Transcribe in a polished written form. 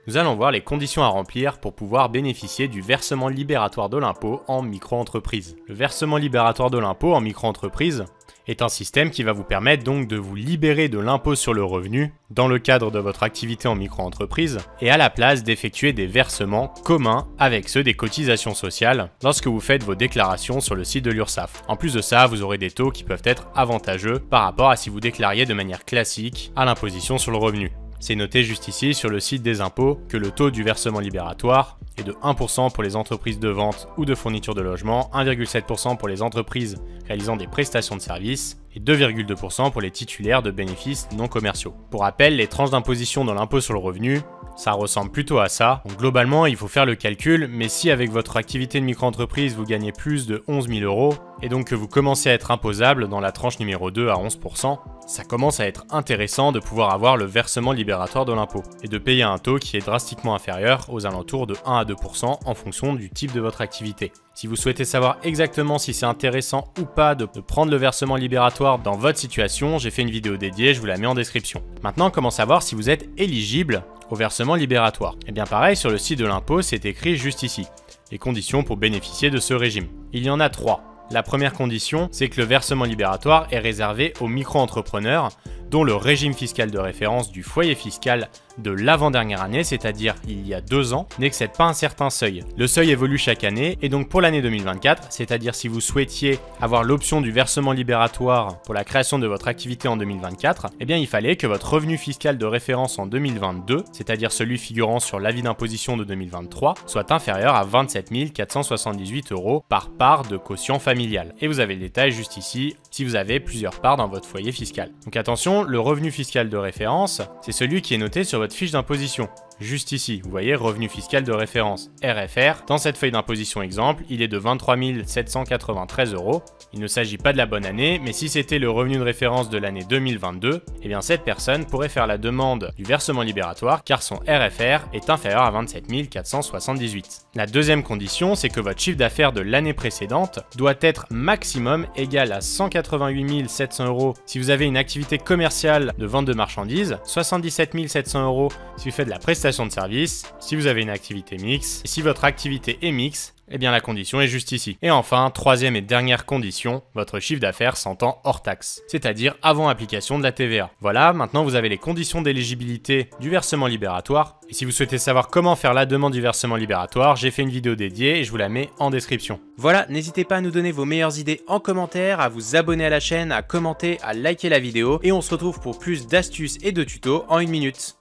nous allons voir les conditions à remplir pour pouvoir bénéficier du versement libératoire de l'impôt en micro-entreprise. Le versement libératoire de l'impôt en micro-entreprise est un système qui va vous permettre donc de vous libérer de l'impôt sur le revenu dans le cadre de votre activité en micro-entreprise et à la place d'effectuer des versements communs avec ceux des cotisations sociales lorsque vous faites vos déclarations sur le site de l'URSSAF. En plus de ça, vous aurez des taux qui peuvent être avantageux par rapport à si vous déclariez de manière classique à l'imposition sur le revenu. C'est noté juste ici sur le site des impôts que le taux du versement libératoire est de 1% pour les entreprises de vente ou de fourniture de logement, 1,7% pour les entreprises réalisant des prestations de services et 2,2% pour les titulaires de bénéfices non commerciaux. Pour rappel, les tranches d'imposition dans l'impôt sur le revenu, ça ressemble plutôt à ça. Donc globalement, il faut faire le calcul, mais si avec votre activité de micro-entreprise, vous gagnez plus de 11 000 € et donc que vous commencez à être imposable dans la tranche numéro 2 à 11%, ça commence à être intéressant de pouvoir avoir le versement libératoire de l'impôt et de payer un taux qui est drastiquement inférieur aux alentours de 1 à 2% en fonction du type de votre activité. Si vous souhaitez savoir exactement si c'est intéressant ou pas de prendre le versement libératoire dans votre situation, j'ai fait une vidéo dédiée, je vous la mets en description. Maintenant, comment savoir si vous êtes éligible au versement libératoire? Et bien pareil, sur le site de l'impôt, c'est écrit juste ici, les conditions pour bénéficier de ce régime. Il y en a 3. La première condition, c'est que le versement libératoire est réservé aux micro-entrepreneurs dont le régime fiscal de référence du foyer fiscal de l'avant-dernière année, c'est-à-dire il y a 2 ans, n'excède pas un certain seuil. Le seuil évolue chaque année et donc pour l'année 2024, c'est-à-dire si vous souhaitiez avoir l'option du versement libératoire pour la création de votre activité en 2024, eh bien il fallait que votre revenu fiscal de référence en 2022, c'est-à-dire celui figurant sur l'avis d'imposition de 2023, soit inférieur à 27 478 € par part de quotient familial. Et vous avez le détail juste ici, si vous avez plusieurs parts dans votre foyer fiscal. Donc attention, le revenu fiscal de référence, c'est celui qui est noté sur votre fiche d'imposition. Juste ici, vous voyez revenu fiscal de référence, RFR. Dans cette feuille d'imposition exemple, il est de 23 793 €. Il ne s'agit pas de la bonne année, mais si c'était le revenu de référence de l'année 2022, eh bien cette personne pourrait faire la demande du versement libératoire car son RFR est inférieur à 27 478. La deuxième condition, c'est que votre chiffre d'affaires de l'année précédente doit être maximum égal à 188 700 € si vous avez une activité commerciale de vente de marchandises, 77 700 € si vous faites de la prestation de service, si vous avez une activité mixte, et si votre activité est mixte, eh bien la condition est juste ici. Et enfin, troisième et dernière condition, votre chiffre d'affaires s'entend hors taxe, c'est-à-dire avant application de la TVA. Voilà, maintenant vous avez les conditions d'éligibilité du versement libératoire. Et si vous souhaitez savoir comment faire la demande du versement libératoire, j'ai fait une vidéo dédiée et je vous la mets en description. Voilà, n'hésitez pas à nous donner vos meilleures idées en commentaire, à vous abonner à la chaîne, à commenter, à liker la vidéo, et on se retrouve pour plus d'astuces et de tutos en 1 minute.